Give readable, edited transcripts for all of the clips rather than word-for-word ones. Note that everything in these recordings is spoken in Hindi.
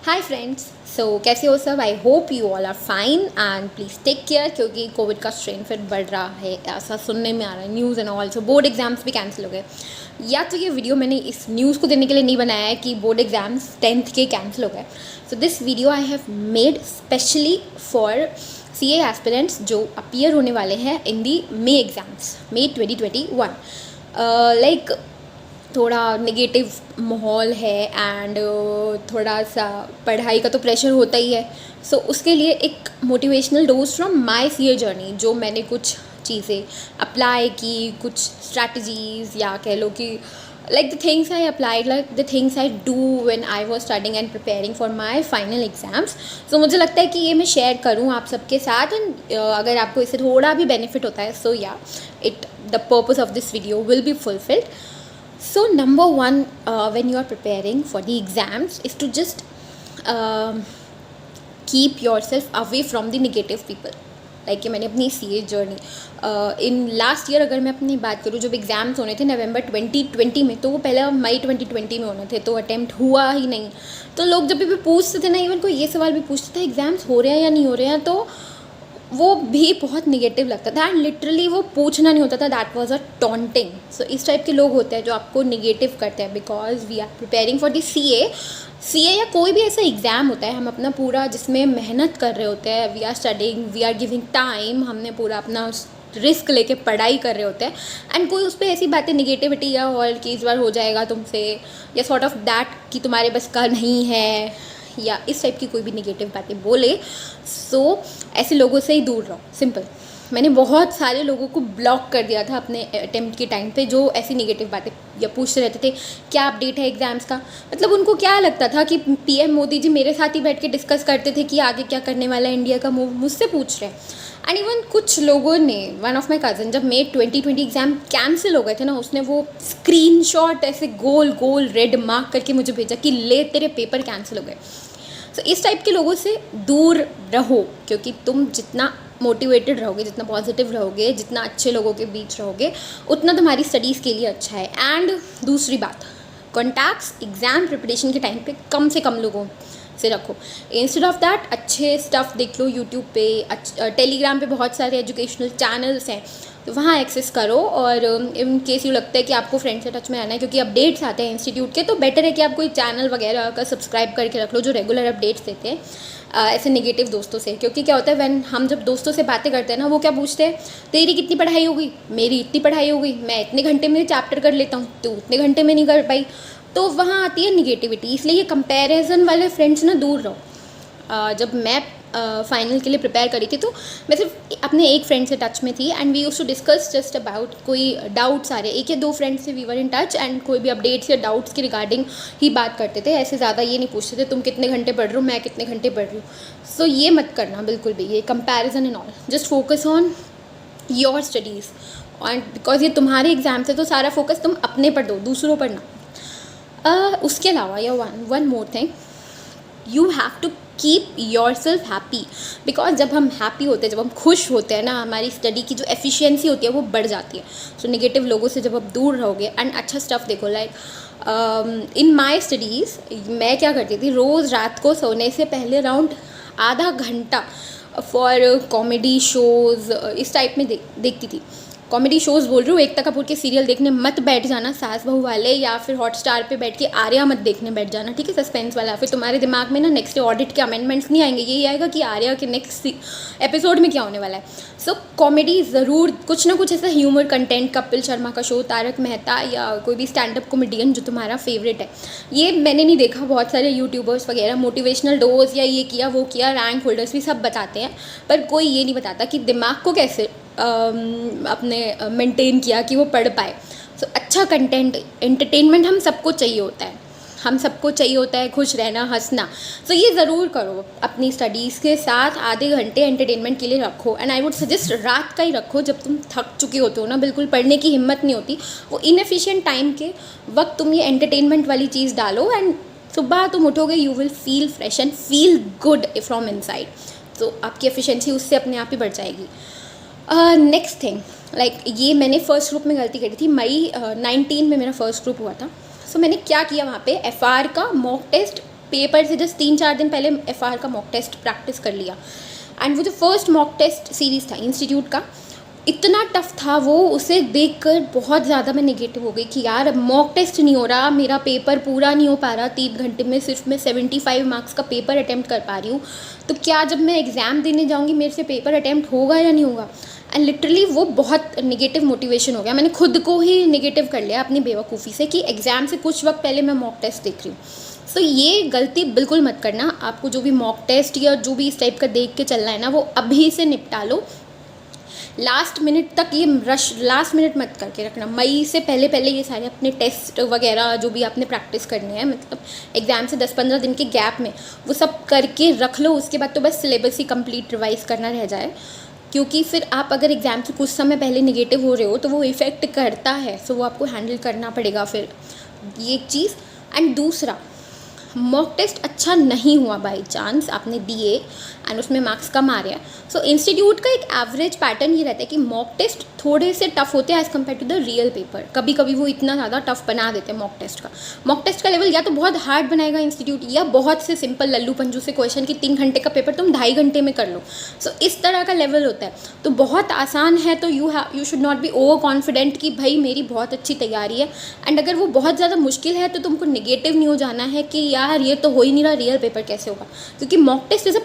Hi friends. कैसे हो सब? I hope you all are fine and please take care, क्योंकि कोविड का स्ट्रेन फिर बढ़ रहा है, ऐसा सुनने में आ रहा है news and all. So board exams भी कैंसिल हो गए। या तो ये वीडियो मैंने इस न्यूज़ को देने के लिए नहीं बनाया है कि बोर्ड एग्जाम्स 10th के कैंसिल हो गए। So this video I have made specially for CA aspirants जो अपीयर होने वाले हैं इन दी मे एग्ज़ाम्स, मे 2021। लाइक थोड़ा नेगेटिव माहौल है एंड थोड़ा सा पढ़ाई का तो प्रेशर होता ही है। सो उसके लिए एक motivational dose from my CA journey, जो मैंने कुछ चीज़ें अप्लाई की, कुछ स्ट्रैटेजीज़, या कह लो कि like the things I applied, like the things I do when I was studying and preparing for my final exams. So मुझे लगता है कि ये मैं शेयर करूँ आप सबके साथ एंड अगर आपको इससे थोड़ा भी बेनिफिट होता है, सो या it the purpose of this video will be fulfilled. So number one, when you are preparing for the exams, is to just keep yourself away from the negative people. Like कि मैंने अपनी CA journey in last year, अगर मैं अपनी बात करूँ, जब एग्ज़ाम्स होने थे नवंबर 2020 में, तो वो पहले मई 2020 में होने थे, तो अटैम्प्ट हुआ ही नहीं. तो लोग जब भी पूछते थे ना, इवन कोई ये सवाल भी पूछते थे एग्ज़ाम्स हो रहे हैं या नहीं हो रहे हैं, तो वो भी बहुत निगेटिव लगता था एंड लिटरली वो पूछना नहीं होता था, दैट वाज अ टॉन्टिंग. सो इस टाइप के लोग होते हैं जो आपको निगेटिव करते हैं, because we are preparing for the CA या कोई भी ऐसा एग्ज़ाम होता है, हम अपना पूरा जिसमें मेहनत कर रहे होते हैं, we are studying, we are giving time, हमने पूरा अपना रिस्क लेके पढ़ाई कर रहे होते हैं. एंड कोई उस पर ऐसी बातें निगेटिविटी या और कि इस बार हो जाएगा तुमसे, या सॉर्ट ऑफ दैट कि तुम्हारे बस का नहीं है, या इस टाइप की कोई भी निगेटिव बातें बोले, सो ऐसे लोगों से ही दूर रहो. सिंपल. मैंने बहुत सारे लोगों को ब्लॉक कर दिया था अपने अटेम्प्ट के टाइम पे, जो ऐसी निगेटिव बातें या पूछते रहते थे क्या अपडेट है एग्ज़ाम्स का. मतलब उनको क्या लगता था कि PM मोदी जी मेरे साथ ही बैठ के डिस्कस करते थे कि आगे क्या करने वाला है इंडिया का मूव, मुझसे पूछ रहे हैं. एंड इवन कुछ लोगों ने, वन ऑफ माई कज़न, जब मे 2020 एग्ज़ाम कैंसिल हो गए थे ना, उसने वो स्क्रीनशॉट ऐसे गोल गोल रेड मार्क करके मुझे भेजा कि ले तेरे पेपर कैंसिल हो गए. तो इस टाइप के लोगों से दूर रहो, क्योंकि तुम जितना मोटिवेटेड रहोगे, जितना पॉजिटिव रहोगे, जितना अच्छे लोगों के बीच रहोगे, उतना तुम्हारी स्टडीज़ के लिए अच्छा है. एंड दूसरी बात, कॉन्टैक्ट्स एग्ज़ाम प्रिपरेशन के टाइम पे कम से कम लोगों से रखो. इंस्टेड ऑफ दैट अच्छे स्टफ़ देख लो यूट्यूब पे, टेलीग्राम पे बहुत सारे एजुकेशनल चैनल्स हैं, तो वहाँ एक्सेस करो. और इन केस यू लगता है कि आपको फ्रेंड से टच में आना है, क्योंकि अपडेट्स आते हैं इंस्टीट्यूट के, तो बेटर है कि आप कोई चैनल वगैरह का सब्सक्राइब करके रख लो जो रेगुलर अपडेट्स देते हैं ऐसे नेगेटिव दोस्तों से. क्योंकि क्या होता है, व्हेन हम जब दोस्तों से बातें करते हैं ना, वो क्या पूछते हैं, तेरी कितनी पढ़ाई हो गई, मेरी इतनी पढ़ाई हो गई, मैं इतने घंटे में चैप्टर कर लेता हूँ, तू इतने घंटे में नहीं कर पाई. तो वहाँ आती है निगेटिविटी. इसलिए ये कंपैरिजन वाले फ्रेंड्स ना दूर रहो. जब मैं फाइनल के लिए प्रिपेयर करी थी, तो मैं सिर्फ अपने एक फ्रेंड से टच में थी and we used to discuss just about कोई डाउट्स आ रहे, एक या दो फ्रेंड्स से we were in touch and कोई भी अपडेट्स या डाउट्स के रिगार्डिंग ही बात करते थे. ऐसे ज़्यादा ये नहीं पूछते थे तुम कितने घंटे पढ़ रहे हो, मैं कितने घंटे पढ़ रही हूँ. सो ये मत करना बिल्कुल भी, ये comparison and all. Just focus on your studies, and because ये तुम्हारे एग्जाम्स है तो सारा फोकस तुम अपने पर दो, दूसरों पर ना. उसके अलावा या one more thing, you have to keep yourself happy. Because जब हम हैप्पी होते हैं, जब हम खुश होते हैं ना, हमारी स्टडी की जो एफिशिएंसी होती है वो बढ़ जाती है. सो नेगेटिव लोगों से जब आप दूर रहोगे, एंड अच्छा स्टफ़ देखो, लाइक इन माई स्टडीज़ मैं क्या करती थी, रोज़ रात को सोने से पहले अराउंड आधा घंटा फॉर कॉमेडी शोज़ इस टाइप में देखती थी. कॉमेडी शोज़ बोल रही हूँ, एकता कपूर के सीरियल देखने मत बैठ जाना, सास बहू वाले, या फिर हॉटस्टार पे बैठ के आर्या मत देखने बैठ जाना, ठीक है, सस्पेंस वाला. फिर तुम्हारे दिमाग में ना नेक्स्ट डे ऑडिट के अमेंडमेंट्स नहीं आएंगे, यही आएगा कि आर्या के नेक्स्ट एपिसोड में क्या होने वाला है. सो कॉमेडी ज़रूर, कुछ ना कुछ ऐसा ह्यूमर कंटेंट, कपिल शर्मा का शो, तारक मेहता, या कोई भी स्टैंड अप कॉमेडियन जो तुम्हारा फेवरेट है. ये मैंने नहीं देखा, बहुत सारे यूट्यूबर्स वगैरह मोटिवेशनल डोज या ये किया वो किया, रैंक होल्डर्स भी सब बताते हैं, पर कोई ये नहीं बताता कि दिमाग को कैसे अपने मेंटेन किया कि वो पढ़ पाए. सो अच्छा कंटेंट, एंटरटेनमेंट हम सबको चाहिए होता है, हम सबको चाहिए होता है खुश रहना, हंसना. सो ये ज़रूर करो, अपनी स्टडीज़ के साथ आधे घंटे एंटरटेनमेंट के लिए रखो. एंड आई वुड सजेस्ट रात का ही रखो, जब तुम थक चुके होते हो ना, बिल्कुल पढ़ने की हिम्मत नहीं होती, वो इनएफिशिएंट टाइम के वक्त तुम ये एंटरटेनमेंट वाली चीज़ डालो, एंड सुबह तुम उठोगे, you will feel fresh and feel good from inside. तो आपकी एफिशिएंसी उससे अपने आप ही बढ़ जाएगी. नेक्स्ट थिंग, लाइक ये मैंने फ़र्स्ट ग्रुप में गलती करी थी. मई 19 में मेरा फ़र्स्ट ग्रुप हुआ था. सो मैंने क्या किया, वहाँ पे FR का मॉक टेस्ट पेपर से जस्ट 3-4 दिन पहले FR का मॉक टेस्ट प्रैक्टिस कर लिया। एंड वो जो फर्स्ट मॉक टेस्ट सीरीज़ था इंस्टीट्यूट का, इतना टफ था वो, उसे देखकर बहुत ज़्यादा मैं नेगेटिव हो गई कि यार अब मॉक टेस्ट नहीं हो रहा, मेरा पेपर पूरा नहीं हो पा रहा, 3 घंटे में सिर्फ मैं 75 मार्क्स का पेपर अटैम्प्ट कर पा रही हूँ, तो क्या जब मैं एग्ज़ाम देने जाऊँगी मेरे से पेपर अटैम्प्ट होगा या नहीं होगा। एंड लिटरली वो बहुत नेगेटिव मोटिवेशन हो गया, मैंने खुद को ही नेगेटिव कर लिया अपनी बेवकूफ़ी से कि एग्ज़ाम से कुछ वक्त पहले मैं मॉक टेस्ट देख रही हूँ। सो ये गलती बिल्कुल मत करना। आपको जो भी मॉक टेस्ट या जो भी इस टाइप का देख के चलना है ना, वो अभी से निपटा लो। लास्ट मिनट तक ये रश लास्ट मिनट मत करके रखना। मई से पहले पहले ये सारे अपने टेस्ट वगैरह जो भी आपने प्रैक्टिस करनी है, मतलब एग्ज़ाम से 10-15 दिन के गैप में वो सब करके रख लो। उसके बाद तो बस सिलेबस ही कंप्लीट रिवाइज़ करना रह जाए, क्योंकि फिर आप अगर एग्ज़ाम से कुछ समय पहले नेगेटिव हो रहे हो तो वो इफ़ेक्ट करता है। सो वो आपको हैंडल करना पड़ेगा फिर, ये एक चीज़। एंड दूसरा, मॉक टेस्ट अच्छा नहीं हुआ बाई चांस आपने दिए एंड उसमें मार्क्स कम आ रहे हैं, सो इंस्टीट्यूट का एक एवरेज पैटर्न ये रहता है कि मॉक टेस्ट थोड़े से टफ होते हैं as compare to the real paper. कभी कभी वो इतना ज़्यादा टफ बना देते हैं मॉक टेस्ट का लेवल या तो बहुत हार्ड बनाएगा इंस्टीट्यूट, या बहुत से सिंपल लल्लू पंजू से क्वेश्चन की 3 घंटे का पेपर तुम 2.5 घंटे में कर लो। सो इस तरह का लेवल होता है। तो बहुत आसान है तो you should not be over confident कि भाई मेरी बहुत अच्छी तैयारी है। एंड अगर वो बहुत ज़्यादा मुश्किल है तो तुमको नेगेटिव नहीं हो जाना है कि यार ये तो हो ही नहीं रहा, रियल पेपर कैसे होगा, क्योंकि mock test is a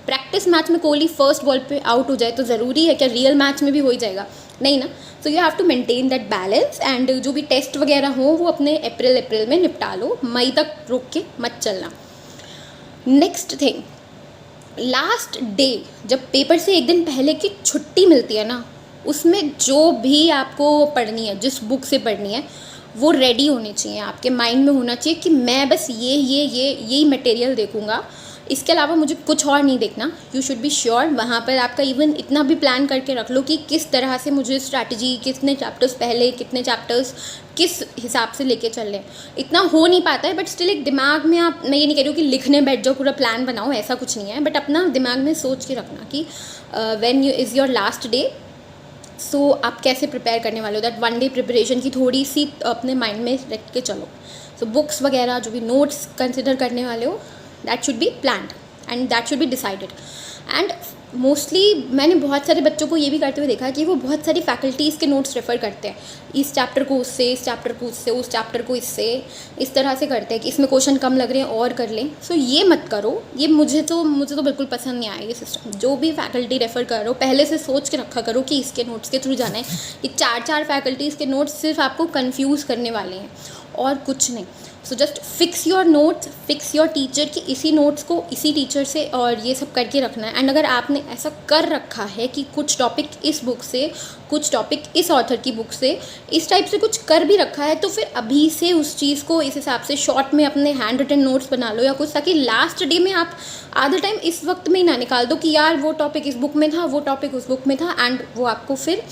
practice match में कोहली फर्स्ट बॉल पे आउट हो जाए तो ज़रूरी है क्या रियल मैच में भी हो ही जाएगा? नहीं ना। So you have to maintain that balance. And जो भी टेस्ट वगैरह हो वो अपने अप्रैल में निपटा लो, मई तक रुक के मत चलना। नेक्स्ट थिंग, लास्ट डे जब पेपर से एक दिन पहले की छुट्टी मिलती है ना, उसमें जो भी आपको पढ़नी है, जिस बुक से पढ़नी है, वो रेडी होनी चाहिए, आपके माइंड में होना चाहिए कि मैं बस यही मटेरियल देखूँगा, इसके अलावा मुझे कुछ और नहीं देखना। You should be sure. वहाँ पर आपका इवन इतना भी प्लान करके रख लो कि किस तरह से मुझे स्ट्रैटेजी, कितने चैप्टर्स पहले, कितने चैप्टर्स किस हिसाब से लेके चल रहे हैं। इतना हो नहीं पाता है, बट स्टिल एक दिमाग में आप, मैं ये नहीं कह रही हूँ कि लिखने बैठ जाओ पूरा प्लान बनाओ, ऐसा कुछ नहीं है, बट अपना दिमाग में सोच के रखना कि when you is your last day, so आप कैसे प्रिपेयर करने वाले हो। दैट 1 डे प्रिपरेशन की थोड़ी सी अपने माइंड में रख के चलो। सो बुक्स वगैरह जो भी नोट्स कंसिडर करने वाले हो, that should be planned and that should be decided. And mostly मैंने बहुत सारे बच्चों को ये भी करते हुए देखा कि वो बहुत सारी फैकल्टीज़ के नोट्स रेफ़र करते हैं, इस चैप्टर को उससे, इस चैप्टर को उससे, उस चैप्टर को इससे, इस तरह से करते हैं कि इसमें क्वेश्चन कम लग रहे हैं और कर लें। सो ये मत करो, ये मुझे तो बिल्कुल पसंद नहीं आया ये सिस्टम। जो भी फैकल्टी रेफ़र करो पहले से सोच के रखा करो कि इसके नोट्स के थ्रू जाना है। ये 4 फैकल्टीज़ के नोट्स सिर्फ आपको कन्फ्यूज़ करने वाले हैं और कुछ नहीं। So just fix your notes, fix your teacher कि इसी नोट्स को इसी टीचर से और ये सब करके रखना है। एंड अगर आपने ऐसा कर रखा है कि कुछ टॉपिक इस बुक से, कुछ टॉपिक इस ऑथर की बुक से, इस टाइप से कुछ कर भी रखा है, तो फिर अभी से उस चीज़ को इस हिसाब से शॉर्ट में अपने हैंड रिटन नोट्स बना लो या कुछ, ताकि लास्ट डे में आप आधा टाइम इस वक्त में ही ना निकाल दो कि यार वो टॉपिक इस बुक में था, वो टॉपिक उस बुक में था, एंड वो आपको फिर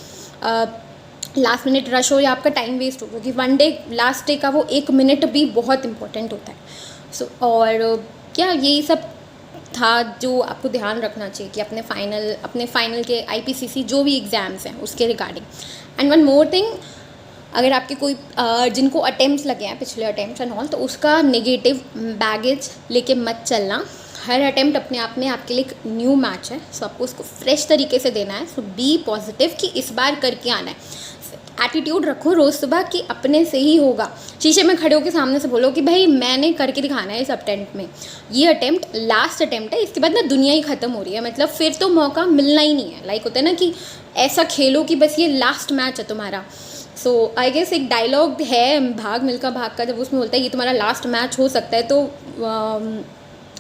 लास्ट मिनट रश हो या आपका टाइम वेस्ट हो, क्योंकि 1 डे लास्ट डे का वो 1 मिनट भी बहुत इंपॉर्टेंट होता है। सो और क्या यही सब था जो आपको ध्यान रखना चाहिए कि अपने फाइनल के IPCC जो भी एग्ज़ाम्स हैं उसके regarding. And one more thing, अगर आपके कोई जिनको अटेम्प्ट्स लगे हैं, पिछले अटेम्प्ट्स एंड ऑल, तो उसका नेगेटिव बैगेज लेके मत चलना। हर अटेम्प्ट अपने आप में आपके लिए एक न्यू मैच है, सो आपको उसको फ्रेश तरीके से देना है। सो बी पॉजिटिव कि इस बार करके आना है। एटीट्यूड रखो रोज़ सुबह कि अपने से ही होगा। शीशे में खड़े होकर सामने से बोलो कि भाई मैंने करके दिखाना है इस अटेम्प्ट में, ये अटेम्प्ट लास्ट अटेम्प्ट है, इसके बाद ना दुनिया ही ख़त्म हो रही है, मतलब फिर तो मौका मिलना ही नहीं है। लाइक होता है ना कि ऐसा खेलो कि बस ये लास्ट मैच है तुम्हारा। सो आई गेस एक डायलॉग है भाग मिल्खा भाग का, जब उसमें बोलता है ये तुम्हारा लास्ट मैच हो सकता है, तो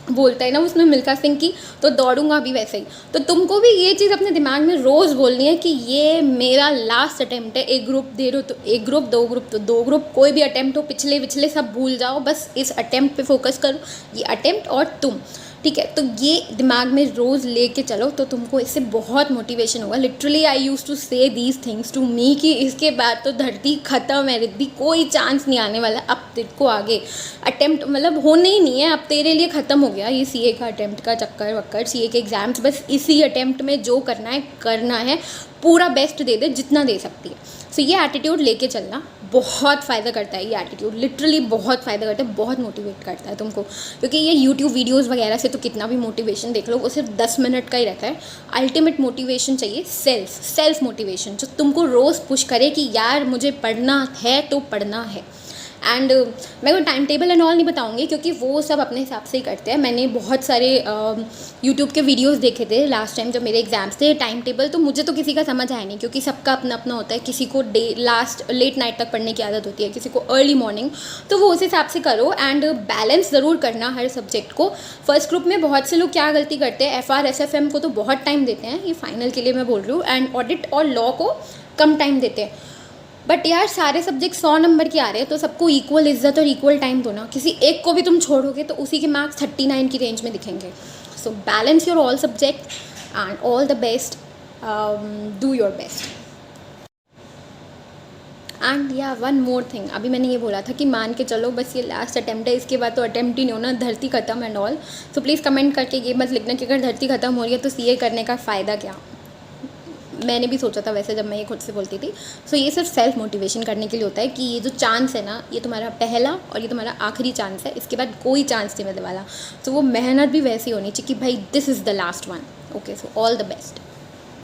बोलता है ना उसमें मिल्खा सिंह की, तो दौड़ूंगा भी वैसे ही। तो तुमको भी ये चीज़ अपने दिमाग में रोज़ बोलनी है कि ये मेरा लास्ट अटेम्प्ट है। एक ग्रुप दे रहे हो तो एक ग्रुप, 2 ग्रुप तो 2 ग्रुप, कोई भी अटेम्प्ट हो, पिछले सब भूल जाओ, बस इस अटेम्प्ट पे फोकस करो, ये अटेम्प्ट और तुम, ठीक है। तो ये दिमाग में रोज़ लेके चलो तो तुमको इससे बहुत मोटिवेशन होगा। लिटरली आई यूज़ टू से दीज थिंग्स टू मी कि इसके बाद तो धरती ख़त्म है रिद्धि, कोई चांस नहीं आने वाला अब तेरे को आगे, अटेम्प्ट मतलब होने ही नहीं है अब तेरे लिए, ख़त्म हो गया ये CA का अटेम्प्ट का चक्कर वक्कर, CA के एग्ज़ाम्स, बस इसी अटेम्प्ट में जो करना है पूरा बेस्ट दे दे जितना दे सकती है। सो ये एटीट्यूड लेके चलना बहुत फ़ायदा करता है ये एटीट्यूड, लिटरली बहुत फ़ायदा करता है, बहुत मोटिवेट करता है तुमको। क्योंकि ये यूट्यूब वीडियोस वगैरह से तो कितना भी मोटिवेशन देख लो, वो सिर्फ 10 मिनट का ही रहता है। अल्टीमेट मोटिवेशन चाहिए सेल्फ मोटिवेशन, जो तुमको रोज़ पुश करे कि यार मुझे पढ़ना है तो पढ़ना है। एंड मैं कोई टाइम टेबल एंड ऑल नहीं बताऊंगी, क्योंकि वो सब अपने हिसाब से ही करते हैं। मैंने बहुत सारे यूट्यूब के वीडियोस देखे थे लास्ट टाइम जब मेरे एग्जाम्स थे। टाइम टेबल तो मुझे तो किसी का समझ आया नहीं, क्योंकि सबका अपना अपना होता है। किसी को लेट नाइट तक पढ़ने की आदत होती है, किसी को अर्ली मॉर्निंग, तो वो उस हिसाब से करो। एंड बैलेंस ज़रूर करना हर सब्जेक्ट को। फर्स्ट ग्रुप में बहुत से लोग क्या गलती करते हैं, FR SFM को तो बहुत टाइम देते हैं, ये फाइनल के लिए मैं बोल रही हूँ, एंड ऑडिट और लॉ को कम टाइम देते हैं। बट यार सारे सब्जेक्ट 100 नंबर के आ रहे हैं, तो सबको इक्वल इज्जत और इक्वल टाइम दो ना। किसी एक को भी तुम छोड़ोगे तो उसी के मार्क्स 39 की रेंज में दिखेंगे। So balance your all subject and all the best, do your best. And या वन मोर थिंग, अभी मैंने ये बोला था कि मान के चलो बस ये लास्ट अटैम्प्ट है, इसके बाद तो अटैम्प्ट ही नहीं होना, धरती खत्म एंड ऑल। तो प्लीज़ कमेंट करके ये मत लिखना कि अगर धरती खत्म हो रही है तो CA करने का फ़ायदा क्या। मैंने भी सोचा था वैसे जब मैं ये खुद से बोलती थी। सो ये सिर्फ सेल्फ मोटिवेशन करने के लिए होता है कि ये जो चांस है ना, ये तुम्हारा पहला और ये तुम्हारा आखिरी चांस है, इसके बाद कोई चांस नहीं मिलने वाला। तो वो मेहनत भी वैसी होनी चाहिए कि भाई this is the last one. Okay, so all the best.